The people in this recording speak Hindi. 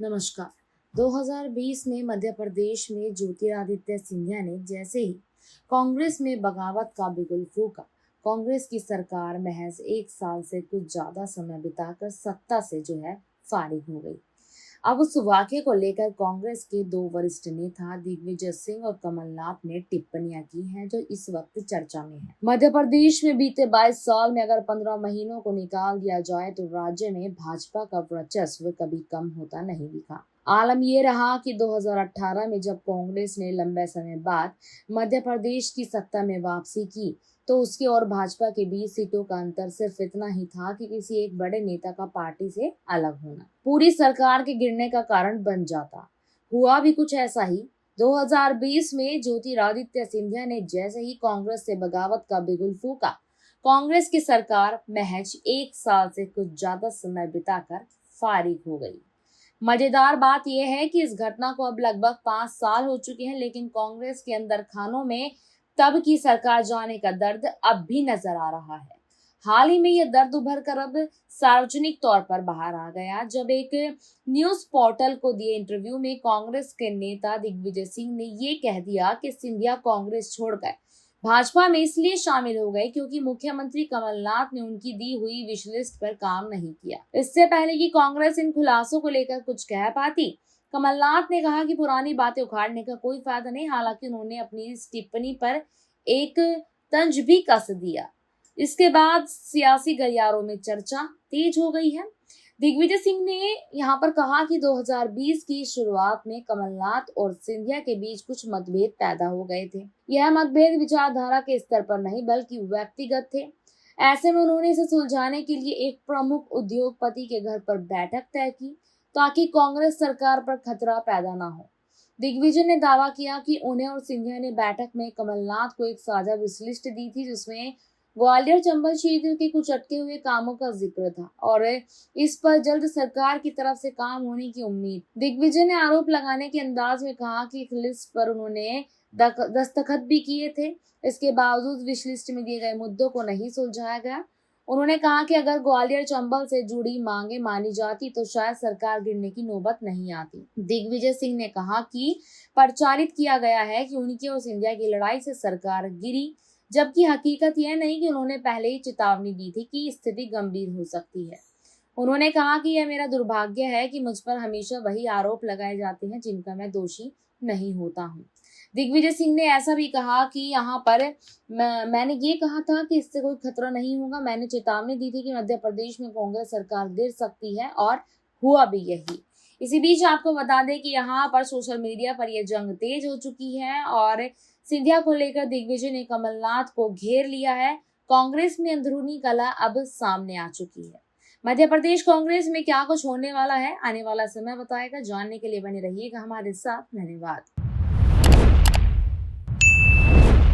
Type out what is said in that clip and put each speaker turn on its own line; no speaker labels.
नमस्कार। 2020 में मध्य प्रदेश में ज्योतिरादित्य सिंधिया ने जैसे ही कांग्रेस में बगावत का बिगुल फूंका, कांग्रेस की सरकार महज एक साल से कुछ ज्यादा समय बिताकर सत्ता से फारिग हो गई। अब उस वाकये को लेकर कांग्रेस के दो वरिष्ठ नेता दिग्विजय सिंह और कमलनाथ ने टिप्पणियां की हैं जो इस वक्त चर्चा में है। मध्य प्रदेश में बीते 22 साल में अगर 15 महीनों को निकाल दिया जाए तो राज्य में भाजपा का वर्चस्व कभी कम होता नहीं दिखा। आलम ये रहा कि 2018 में जब कांग्रेस ने लंबे समय बाद मध्य प्रदेश की सत्ता में वापसी की तो उसके और भाजपा के बीच सीटों का अंतर सिर्फ इतना ही था कि किसी एक बड़े नेता का पार्टी से अलग होना पूरी सरकार के गिरने का कारण बन जाता। हुआ भी कुछ ऐसा ही। 2020 में ज्योतिरादित्य सिंधिया ने जैसे ही कांग्रेस से बगावत का बिगुल फूंका, कांग्रेस की सरकार महज एक साल से कुछ ज्यादा समय बिताकर फारिग हो गई। मजेदार बात यह है कि इस घटना को अब लगभग 5 साल हो चुके हैं, लेकिन कांग्रेस के अंदर खानों में तब की सरकार जाने का दर्द अब भी नजर आ रहा है। हाल ही में यह दर्द उभर कर अब सार्वजनिक तौर पर बाहर आ गया जब एक न्यूज पोर्टल को दिए इंटरव्यू में कांग्रेस के नेता दिग्विजय सिंह ने ये कह दिया कि सिंधिया कांग्रेस छोड़कर भाजपा में इसलिए शामिल हो गए क्योंकि मुख्यमंत्री कमलनाथ ने उनकी दी हुई विश लिस्ट पर काम नहीं किया। इससे पहले कि कांग्रेस इन खुलासों को लेकर कुछ कह पाती, कमलनाथ ने कहा कि पुरानी बातें उखाड़ने का कोई फायदा नहीं। हालांकि उन्होंने अपनी इस टिप्पणी पर एक तंज भी कस दिया। इसके बाद सियासी गलियारों में चर्चा तेज हो गई है। दिग्विजय सिंह ने यहाँ पर कहा कि 2020 की शुरुआत में कमलनाथ और सिंधिया के बीच कुछ मतभेद पैदा हो गए थे। यह मतभेद विचारधारा के स्तर पर नहीं बल्कि व्यक्तिगत थे। ऐसे में उन्होंने इसे सुलझाने के लिए एक प्रमुख उद्योगपति के घर पर बैठक तय की ताकि कांग्रेस सरकार पर खतरा पैदा ना हो। दिग्विजय ने दावा किया कि उन्हें और सिंधिया ने बैठक में कमलनाथ को एक साझा विश लिस्ट दी थी जिसमें ग्वालियर चंबल क्षेत्र के कुछ अटके हुए कामों का जिक्र था और इस पर जल्द सरकार की तरफ से काम होने की उम्मीद। दिग्विजय ने आरोप लगाने के अंदाज में कहा कि इस लिस्ट पर उन्होंने दस्तखत भी किए थे। इसके बावजूद विश लिस्ट में दिए गए मुद्दों को नहीं सुलझाया गया। उन्होंने कहा कि अगर ग्वालियर चंबल से जुड़ी मांगे मानी जाती तो शायद सरकार गिरने की नौबत नहीं आती। दिग्विजय सिंह ने कहा कि प्रचारित किया गया है कि उनकी और सिंधिया की लड़ाई से सरकार गिरी, जबकि हकीकत यह नहीं कि उन्होंने पहले ही चेतावनी दी थी कि स्थिति गंभीर हो सकती है। उन्होंने कहा कि यह मेरा दुर्भाग्य है कि मुझ पर हमेशा वही आरोप लगाए जाते हैं जिनका मैं दोषी नहीं होता हूँ। दिग्विजय सिंह ने ऐसा भी कहा कि यहाँ पर मैंने ये कहा था कि इससे कोई खतरा नहीं होगा। मैंने चेतावनी दी थी कि मध्य प्रदेश में कांग्रेस सरकार गिर सकती है और हुआ भी यही। इसी बीच आपको बता दें कि यहाँ पर सोशल मीडिया पर यह जंग तेज हो चुकी है और सिंधिया को लेकर दिग्विजय ने कमलनाथ को घेर लिया है। कांग्रेस में अंदरूनी कलह अब सामने आ चुकी है। मध्य प्रदेश कांग्रेस में क्या कुछ होने वाला है, आने वाला समय बताएगा। जानने के लिए बने रहिएगा हमारे साथ। धन्यवाद।